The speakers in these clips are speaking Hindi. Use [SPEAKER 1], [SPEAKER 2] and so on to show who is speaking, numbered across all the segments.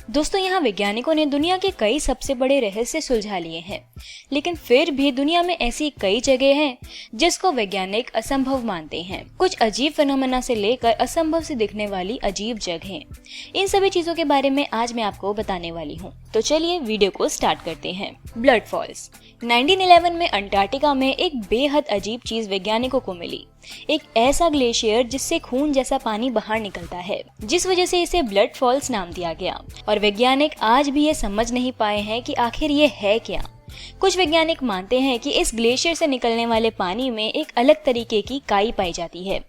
[SPEAKER 1] दोस्तों, यहाँ वैज्ञानिकों ने दुनिया के कई सबसे बड़े रहस्य सुलझा लिए हैं, लेकिन फिर भी दुनिया में ऐसी कई जगह हैं जिसको वैज्ञानिक असंभव मानते हैं। कुछ अजीब फिनोमेना से लेकर असंभव से दिखने वाली अजीब जगहें, इन सभी चीजों के बारे में आज मैं आपको बताने वाली हूँ। तो चलिए वीडियो को स्टार्ट करते हैं। Blood false. 1911 में अंटार्कटिका में एक बेहद अजीब चीज वैज्ञानिकों को मिली। एक ऐसा ग्लेशियर जिससे खून जैसा पानी बाहर निकलता है, जिस वजह से इसे ब्लड फॉल्स नाम दिया गया। और वैज्ञानिक आज भी ये समझ नहीं पाए हैं कि आखिर ये है क्या। कुछ वैज्ञानिक मानते हैं कि इस ग्लेशियर से निकलने वाले पानी में एक अलग तरीके की काई पाई जाती है,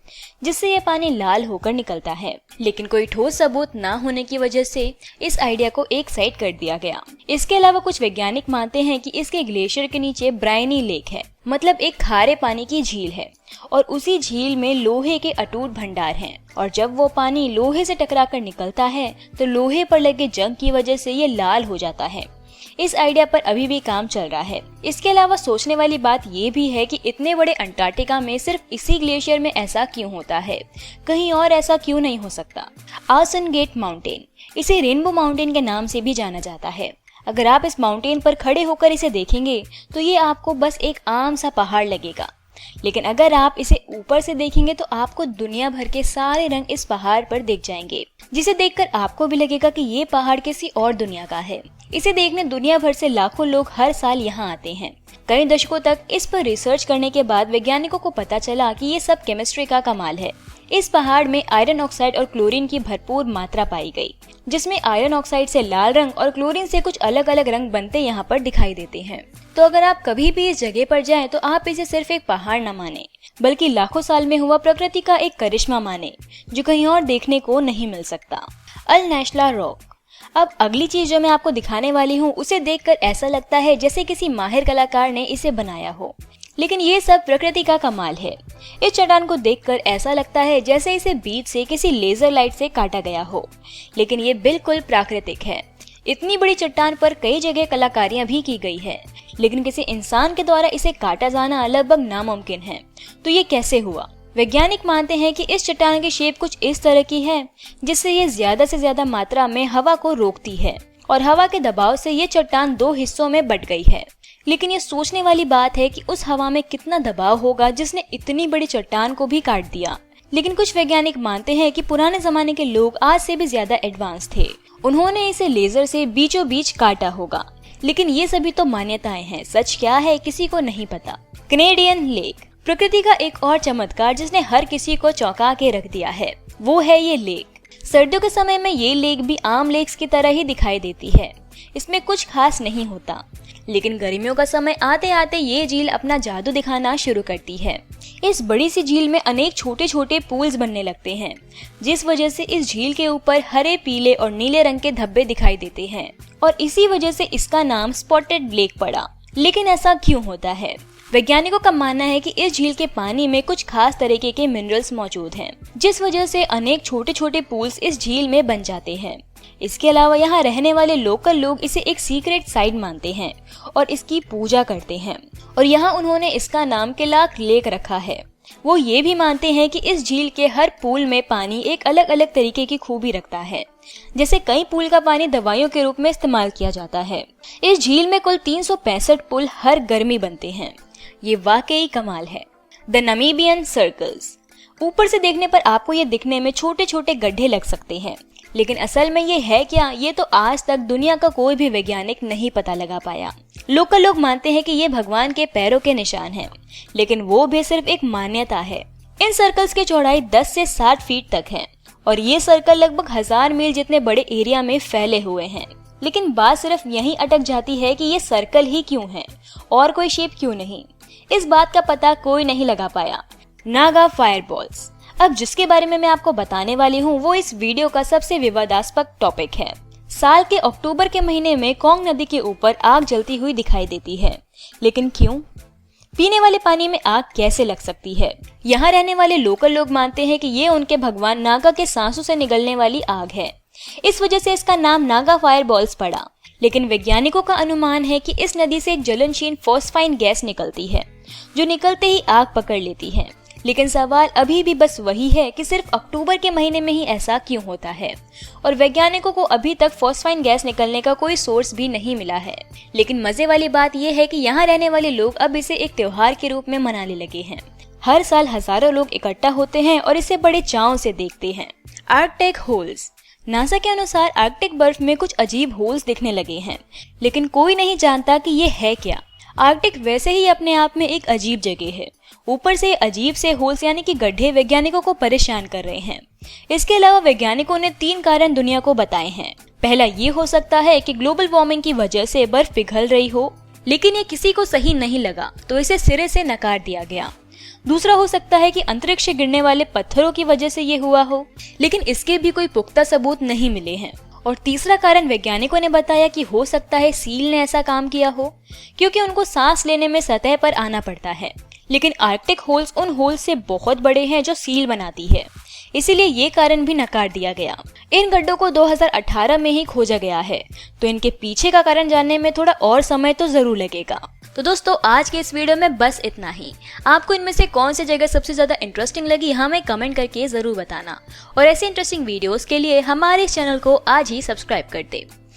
[SPEAKER 1] जिससे यह पानी लाल होकर निकलता है। लेकिन कोई ठोस सबूत न होने की वजह से इस आइडिया को एक साइड कर दिया गया। इसके अलावा कुछ वैज्ञानिक मानते हैं कि इसके ग्लेशियर के नीचे ब्रायनी लेक है, मतलब एक खारे पानी की झील है, और उसी झील में लोहे के अटूट भंडार हैं। और जब वो पानी लोहे से टकराकर निकलता है तो लोहे पर लगे जंग की वजह से ये लाल हो जाता है। इस आइडिया पर अभी भी काम चल रहा है। इसके अलावा सोचने वाली बात ये भी है कि इतने बड़े अंटार्कटिका में सिर्फ इसी ग्लेशियर में ऐसा क्यों होता है, कहीं और ऐसा क्यों नहीं हो सकता। आसन गेट माउंटेन, इसे रेनबो माउंटेन के नाम से भी जाना जाता है। अगर आप इस माउंटेन पर खड़े होकर इसे देखेंगे तो ये आपको बस एक आम सा पहाड़ लगेगा, लेकिन अगर आप इसे ऊपर से देखेंगे तो आपको दुनिया भर के सारे रंग इस पहाड़ पर दिख जाएंगे, जिसे देखकर आपको भी लगेगा कि ये पहाड़ किसी और दुनिया का है। इसे देखने दुनिया भर से लाखों लोग हर साल यहाँ आते हैं। कई दशकों तक इस पर रिसर्च करने के बाद वैज्ञानिकों को पता चला कि ये सब केमिस्ट्री का कमाल है। इस पहाड़ में आयरन ऑक्साइड और क्लोरीन की भरपूर मात्रा पाई गई, जिसमें आयरन ऑक्साइड से लाल रंग और क्लोरीन से कुछ अलग अलग रंग बनते यहाँ पर दिखाई देते हैं। तो अगर आप कभी भी इस जगह पर जाएं तो आप इसे सिर्फ एक पहाड़ न माने, बल्कि लाखों साल में हुआ प्रकृति का एक करिश्मा माने, जो कहीं और देखने को नहीं मिल सकता। अल नैशला रॉक। अब अगली चीज जो मैं आपको दिखाने वाली हूँ, उसे देखकर ऐसा लगता है जैसे किसी माहिर कलाकार ने इसे बनाया हो, लेकिन ये सब प्रकृति का कमाल है। इस चट्टान को देखकर ऐसा लगता है जैसे इसे बीच से किसी लेजर लाइट से काटा गया हो, लेकिन ये बिल्कुल प्राकृतिक है। इतनी बड़ी चट्टान पर कई जगह कलाकारियां भी की गई है, लेकिन किसी इंसान के द्वारा इसे काटा जाना लगभग नामुमकिन है। तो ये कैसे हुआ? वैज्ञानिक मानते हैं कि इस चट्टान की शेप कुछ इस तरह की है जिससे ये ज्यादा से ज्यादा मात्रा में हवा को रोकती है, और हवा के दबाव से ये चट्टान दो हिस्सों में बट गई है। लेकिन ये सोचने वाली बात है कि उस हवा में कितना दबाव होगा जिसने इतनी बड़ी चट्टान को भी काट दिया। लेकिन कुछ वैज्ञानिक मानते हैं कि पुराने जमाने के लोग आज से भी ज्यादा एडवांस थे, उन्होंने इसे लेजर से बीचों बीच काटा होगा। लेकिन ये सभी तो मान्यताएं हैं, सच क्या है किसी को नहीं पता। Canadian lake. प्रकृति का एक और चमत्कार जिसने हर किसी को चौंका के रख दिया है, वो है ये लेक। सर्दियों के समय में ये लेक भी आम लेक्स की तरह ही दिखाई देती है, इसमें कुछ खास नहीं होता। लेकिन गर्मियों का समय आते आते ये झील अपना जादू दिखाना शुरू करती है। इस बड़ी सी झील में अनेक छोटे छोटे पूल्स बनने लगते हैं, जिस वजह से इस झील के ऊपर हरे, पीले और नीले रंग के धब्बे दिखाई देते हैं, और इसी वजह से इसका नाम स्पॉटेड लेक पड़ा। लेकिन ऐसा क्यों होता है? वैज्ञानिकों का मानना है कि इस झील के पानी में कुछ खास तरीके के मिनरल्स मौजूद हैं, जिस वजह से अनेक छोटे छोटे पूल्स इस झील में बन जाते हैं। इसके अलावा यहाँ रहने वाले लोकल लोग इसे एक सीक्रेट साइट मानते हैं और इसकी पूजा करते हैं, और यहाँ उन्होंने इसका नाम केलाक लेक रखा है। वो ये भी मानते हैं कि इस झील के हर पूल में पानी एक अलग अलग तरीके की खूबी रखता है। जैसे कई पूल का पानी दवाइयों के रूप में इस्तेमाल किया जाता है, इस झील में कुल 365 पुल हर गर्मी बनते हैं। ये वाकई कमाल है। The Namibian circles. ऊपर से देखने पर आपको ये दिखने में छोटे छोटे गड्ढे लग सकते हैं, लेकिन असल में ये है क्या, ये तो आज तक दुनिया का कोई भी वैज्ञानिक नहीं पता लगा पाया। लोकल लोग मानते हैं कि ये भगवान के पैरों के निशान हैं, लेकिन वो भी सिर्फ एक मान्यता है। इन सर्कल्स की चौड़ाई 10 से 60 फीट तक है, और ये सर्कल लगभग 1000 मील जितने बड़े एरिया में फैले हुए हैं। लेकिन बात सिर्फ यहीं अटक जाती है कि ये सर्कल ही क्यों है और कोई शेप क्यों नहीं। इस बात का पता कोई नहीं लगा पाया। नागा फायरबॉल्स। अब जिसके बारे में मैं आपको बताने वाली हूँ वो इस वीडियो का सबसे विवादास्पद टॉपिक है। साल के अक्टूबर के महीने में कोंग नदी के ऊपर आग जलती हुई दिखाई देती है, लेकिन क्यों? पीने वाले पानी में आग कैसे लग सकती है? यहाँ रहने वाले लोकल लोग मानते हैं कि ये उनके भगवान नागा के सांसों से निकलने वाली आग है, इस वजह से इसका नाम नागा फायरबॉल्स पड़ा। लेकिन वैज्ञानिकों का अनुमान है कि इस नदी से एक ज्वलनशील फॉस्फाइन गैस निकलती है, जो निकलते ही आग पकड़ लेती है। लेकिन सवाल अभी भी बस वही है कि सिर्फ अक्टूबर के महीने में ही ऐसा क्यों होता है, और वैज्ञानिकों को अभी तक फॉस्फाइन गैस निकलने का कोई सोर्स भी नहीं मिला है। लेकिन मजे वाली बात यह है कि यहाँ रहने वाले लोग अब इसे एक त्योहार के रूप में मनाने लगे हैं। हर साल हजारों लोग इकट्ठा होते हैं और इसे बड़े चाव से देखते हैं। Arctic holes. नासा के अनुसार आर्कटिक बर्फ में कुछ अजीब होल्स दिखने लगे हैं, लेकिन कोई नहीं जानता कि ये है क्या। आर्कटिक वैसे ही अपने आप में एक अजीब जगह है। ऊपर से अजीब से होल्स यानी कि गड्ढे वैज्ञानिकों को परेशान कर रहे हैं। इसके अलावा वैज्ञानिकों ने 3 कारण दुनिया को बताए हैं। पहला ये हो सकता है कि ग्लोबल वार्मिंग की वजह से बर्फ पिघल रही हो, लेकिन ये किसी को सही नहीं लगा तो इसे सिरे से नकार दिया गया। दूसरा हो सकता है कि अंतरिक्ष से गिरने वाले पत्थरों की वजह से ये हुआ हो, लेकिन इसके भी कोई पुख्ता सबूत नहीं मिले हैं। और तीसरा कारण वैज्ञानिकों ने बताया कि हो सकता है सील ने ऐसा काम किया हो, क्योंकि उनको सांस लेने में सतह पर आना पड़ता है। लेकिन आर्कटिक होल्स उन होल्स से बहुत बड़े हैं जो सील बनाती है, इसीलिए ये कारण भी नकार दिया गया। इन गड्ढों को 2018 में ही खोजा गया है, तो इनके पीछे का कारण जानने में थोड़ा और समय तो जरूर लगेगा। तो दोस्तों, आज के इस वीडियो में बस इतना ही। आपको इनमें से कौन सी जगह सबसे ज्यादा इंटरेस्टिंग लगी हमें कमेंट करके जरूर बताना, और ऐसे इंटरेस्टिंग वीडियोस के लिए हमारे चैनल को आज ही सब्सक्राइब कर दे।